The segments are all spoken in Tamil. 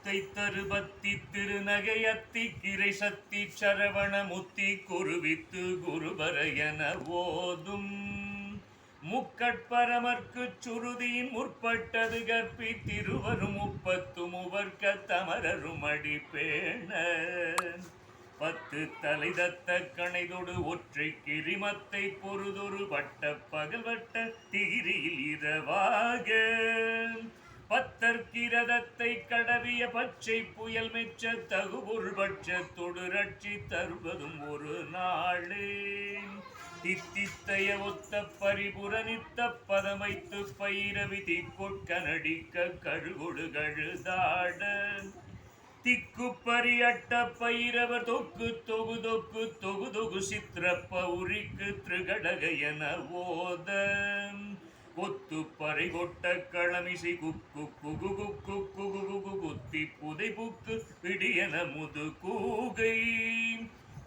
முத்தை தருபத்தி திருநகையத்தி கிரை சத்தி சரவண முத்தி குருவித்து குருபரையன ஓதும் முக்கட்பரமர்க்கு சுருதியின் முற்பட்டது கற்பி திருவரும் முப்பத்து முவர்க்க தமரரும் அடிப்பேண பத்து தலைதத்த கணைதொடு ஒற்றை கிரிமத்தை பொறுதொரு வட்ட பகல்வட்ட திகிரியில் இரவாக பத்தற்கிரதத்தை கடவிய பச்சை புயல் மெச்ச தகுபொருள் பட்சத்தொடு ரட்சி தருவதும் ஒரு நாளே தித்தித்தைய ஒத்த பரிபுர நித்த பதமைத்து பயிரவிதி கொட்கனடிக்க கழுகொடு கழுதாட திக்குப்பரியட்ட பைரவர் தொக்கு தொகு தொகு சித்திரப்ப உரிக்கு திருகடக என ஓத கொத்து பறை கொட்ட களமிசை குக்கு குகு குக்கு குகு குகு குத்தி புதை புக்கு பிடியன முது கூகை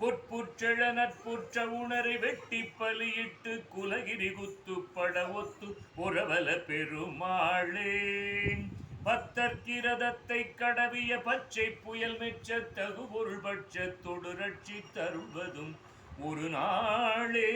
கொட்புற்றழ நட்புற்ற உணரை வெட்டி பலியிட்டு குலகிரி குத்து பட ஒத்து புறவல பெருமாளே பத்தற்கிரதத்தை கடவிய பச்சை புயல் மெச்ச தகுபொருள் பட்சத்தொடு ரட்சி தருவதும் ஒரு நாளே.